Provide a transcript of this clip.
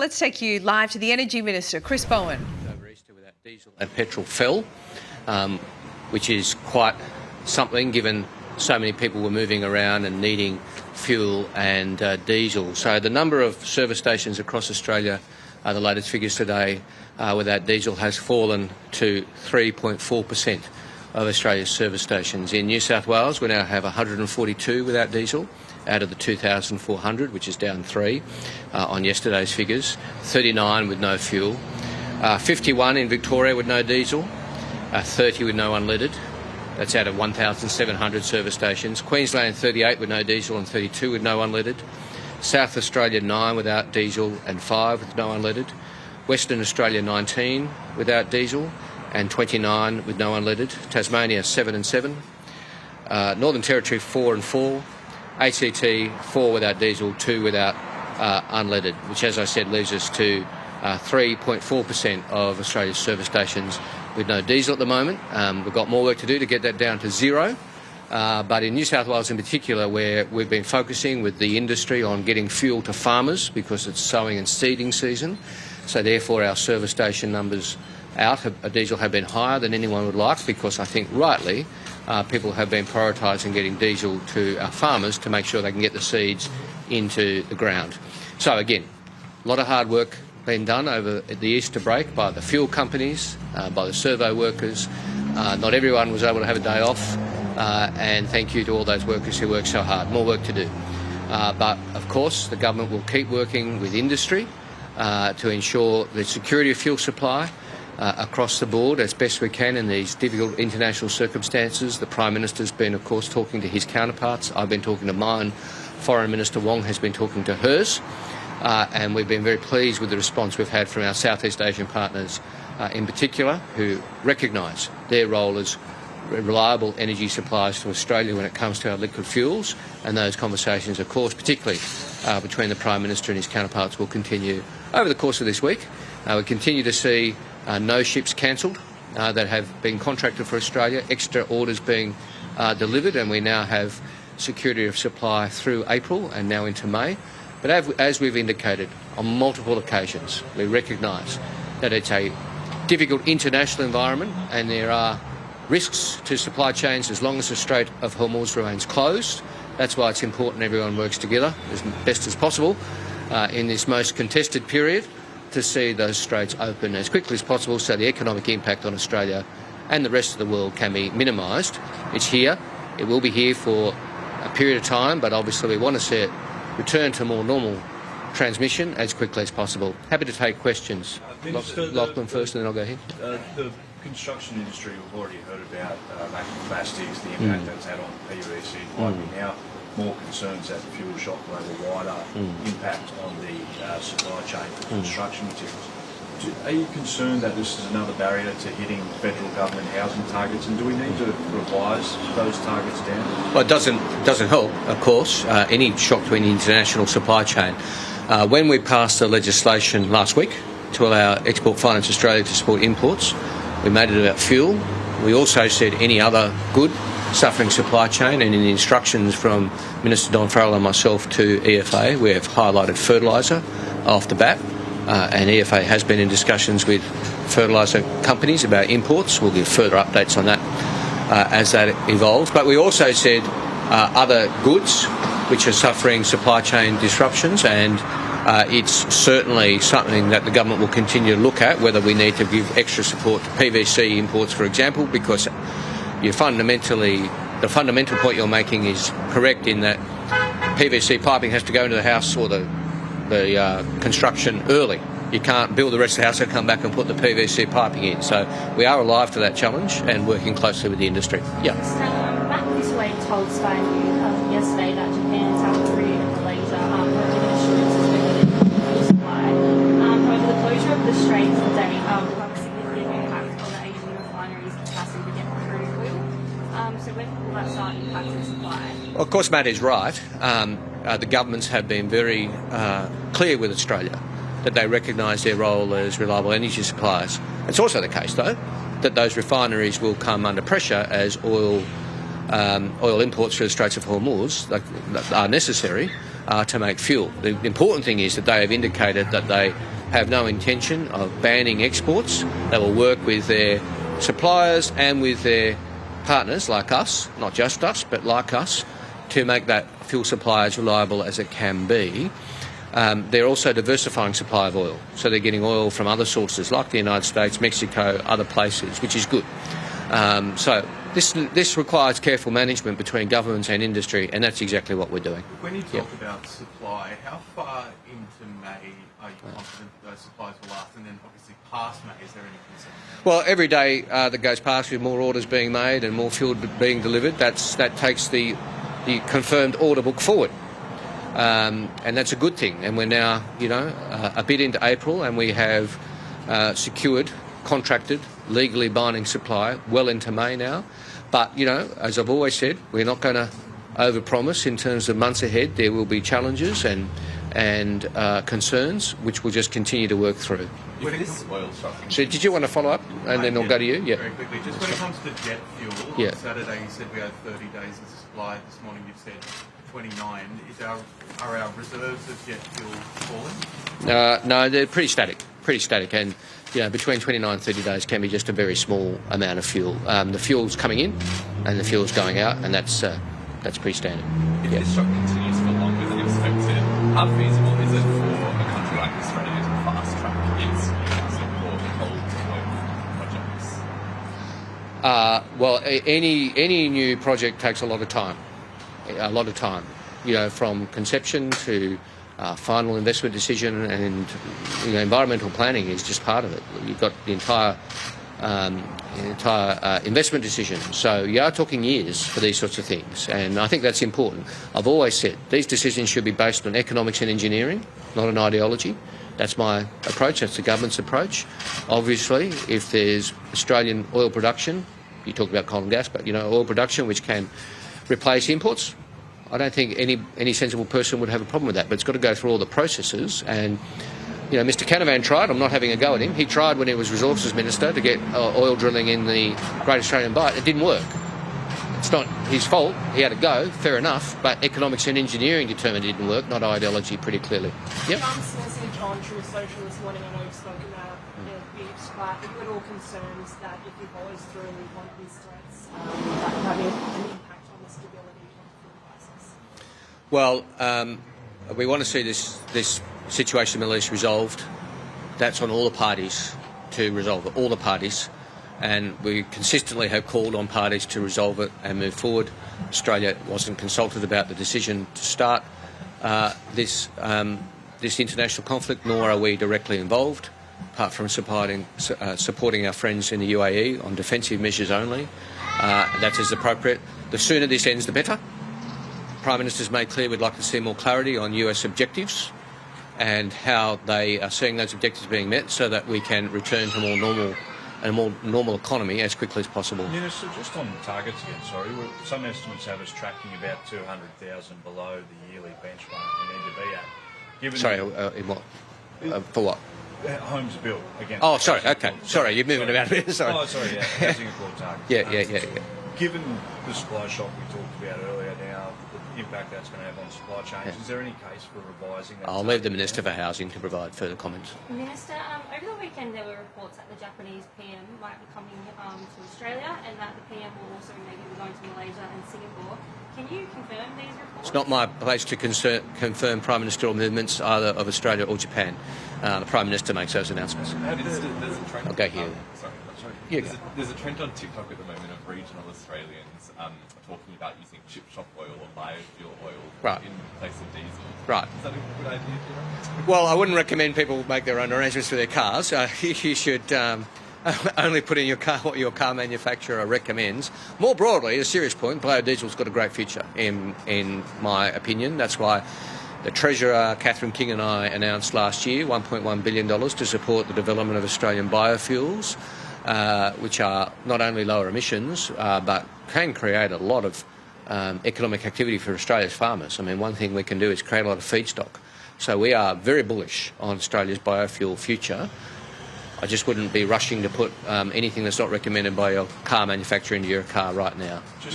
Let's take you live to the Energy Minister, Chris Bowen. Over Easter without diesel and petrol fell, which is quite something given so many people were moving around and needing fuel and diesel. So the number of service stations across Australia, the latest figures today, without diesel has fallen to 3.4% of Australia's service stations. In New South Wales, we now have 142 without diesel out of the 2,400, which is down 3 on yesterday's figures, 39 with no fuel, 51 in Victoria with no diesel, 30 with no unleaded. That's out of 1,700 service stations. Queensland 38 with no diesel and 32 with no unleaded. South Australia 9 without diesel and 5 with no unleaded. Western Australia 19 without diesel and 29 with no unleaded. Tasmania 7 and 7. Northern Territory 4 and 4. ACT 4 without diesel, 2 without unleaded, which, as I said, leaves us to 3.4% of Australia's service stations with no diesel at the moment. We've got more work to do to get that down to 0. But in New South Wales in particular, where we've been focusing with the industry on getting fuel to farmers because it's sowing and seeding season, so therefore our service station numbers out of diesel have been higher than anyone would like, because I think rightly people have been prioritising getting diesel to our farmers to make sure they can get the seeds into the ground. So again, a lot of hard work been done over the Easter break by the fuel companies, by the servo workers. Not everyone was able to have a day off, and thank you to all those workers who worked so hard. More work to do. But of course the government will keep working with industry to ensure the security of fuel supply across the board as best we can in these difficult international circumstances. The Prime Minister's been, of course, talking to his counterparts. I've been talking to mine. Foreign Minister Wong has been talking to hers. And we've been very pleased with the response we've had from our Southeast Asian partners in particular, who recognise their role as reliable energy suppliers to Australia when it comes to our liquid fuels. And those conversations, of course, particularly between the Prime Minister and his counterparts, will continue over the course of this week. We continue to see no ships cancelled that have been contracted for Australia, extra orders being delivered, and we now have security of supply through April and now into May. But as we've indicated on multiple occasions, we recognise that it's a difficult international environment and there are risks to supply chains as long as the Strait of Hormuz remains closed. That's why it's important everyone works together as best as possible in this most contested period to see those straits open as quickly as possible so the economic impact on Australia and the rest of the world can be minimised. It's here. It will be here for a period of time, but obviously we want to see it return to more normal transmission as quickly as possible. Happy to take questions. Lachlan first and then I'll go here. The construction industry, we've already heard about lack of capacities, the impact that's had on PVC. Might be now more concerns that the fuel shock will have a wider impact on the supply chain for construction materials. Are you concerned that this is another barrier to hitting federal government housing targets, and do we need to revise those targets down? Well, it doesn't help, of course, any shock to any international supply chain. When we passed the legislation last week to allow Export Finance Australia to support imports, we made it about fuel. We also said any other good suffering supply chain, and in the instructions from Minister Don Farrell and myself to EFA, we have highlighted fertiliser off the bat. And EFA has been in discussions with fertiliser companies about imports. We'll give further updates on that as that evolves. But we also said other goods which are suffering supply chain disruptions, and it's certainly something that the government will continue to look at, whether we need to give extra support to PVC imports, for example, because the fundamental point you're making is correct in that PVC piping has to go into the house or the construction early. You can't build the rest of the house and come back and put the PVC piping in. So we are alive to that challenge and working closely with the industry. Yeah. Back this way told Sky News yesterday that Japan, South Korea and Malaysia are given assurances regarding fuel supply. However, the closure of the straits today will have a significant impact on the Asian refineries' capacity to get through oil. So when will that start impacting supply? Well, of course, Matt is right. The governments have been very clear with Australia that they recognise their role as reliable energy suppliers. It's also the case, though, that those refineries will come under pressure as oil imports through the Straits of Hormuz are necessary to make fuel. The important thing is that they have indicated that they have no intention of banning exports. They will work with their suppliers and with their partners like us, not just us, but like us, to make that fuel supply as reliable as it can be. They're also diversifying supply of oil, so they're getting oil from other sources like the United States, Mexico, other places, which is good. So this requires careful management between governments and industry, and that's exactly what we're doing. When you talk about supply, how far into May are you confident those supplies will last? And then obviously past May, is there any concern? Well, every day that goes past with more orders being made and more fuel being delivered, that takes the confirmed order book forward. And that's a good thing. And we're now, a bit into April, and we have secured, contracted, legally binding supply well into May now. But, as I've always said, we're not going to overpromise in terms of months ahead. There will be challenges and concerns, which we'll just continue to work through. When this oil shock. So did you want to follow up, and then I'll go to you? Yeah. Very quickly, just when it comes to jet fuel, Yeah. on Saturday you said we had 30 days of supply. This morning you've said 29. Are our reserves of jet fuel falling? No, they're pretty static, and between 29 and 30 days can be just a very small amount of fuel. The fuel's coming in, and the fuel's going out, and that's pretty standard. If this shock continues for longer than expected, how feasible is it for a country like Australia to fast track its support of projects? Well, any new project takes a lot of time. From conception to final investment decision, and environmental planning is just part of it. You've got the entire investment decision. So you are talking years for these sorts of things, and I think that's important. I've always said these decisions should be based on economics and engineering, not an ideology. That's my approach. That's the government's approach. Obviously, if there's Australian oil production, you talk about coal and gas, but oil production which can replace imports, I don't think any sensible person would have a problem with that. But it's got to go through all the processes. And Mr. Canavan tried. I'm not having a go at him. He tried when he was Resources Minister to get oil drilling in the Great Australian Bight. It didn't work. It's not his fault. He had a go, fair enough. But economics and engineering determined it didn't work, not ideology, pretty clearly. Yep. Trump's message on True Social this morning, I know you've spoken about beach, but if we're all concerned that if he follows through with one of these threats, that will have an impact on the stability of the crisis. Well, we want to see this situation in the Middle East resolved. That's on all the parties to resolve it, all the parties. And we consistently have called on parties to resolve it and move forward. Australia wasn't consulted about the decision to start this international conflict, nor are we directly involved, apart from supporting our friends in the UAE on defensive measures only. That's as appropriate. The sooner this ends, the better. Prime Minister's made clear we'd like to see more clarity on US objectives and how they are seeing those objectives being met, so that we can return to a more normal economy as quickly as possible. Minister, just on targets again, some estimates have us tracking about 200,000 below the yearly benchmark we need to be at. In what? For what? Homes built again. Oh, sorry. Okay. Sorry, you're moving about a bit. Sorry. Oh, sorry. Yeah, housing afford target. Yeah. Given the supply shock we talked about earlier, now the impact that's going to have on supply chains, is there any case for revising that? I'll leave the Minister for Housing to provide further comments. Minister, over the weekend there were reports that the Japanese PM might be coming to Australia, and that the PM will also maybe be going to Malaysia and Singapore. Can you confirm these reports? It's not my place to confirm Prime Ministerial movements either of Australia or Japan. The Prime Minister makes those announcements. There's a trend. I'll go here. Sorry. There's a trend on TikTok at the moment of regional Australians talking about using chip shop oil or biofuel oil in place of diesel. Right. Is that a good idea, do you know? Well, I wouldn't recommend people make their own arrangements for their cars. You should only put in your car what your car manufacturer recommends. More broadly, a serious point, biodiesel's got a great future, in my opinion. That's why the Treasurer, Catherine King, and I announced last year $1.1 billion to support the development of Australian biofuels, which are not only lower emissions, but can create a lot of economic activity for Australia's farmers. I mean, one thing we can do is create a lot of feedstock. So we are very bullish on Australia's biofuel future. I just wouldn't be rushing to put anything that's not recommended by your car manufacturer into your car right now.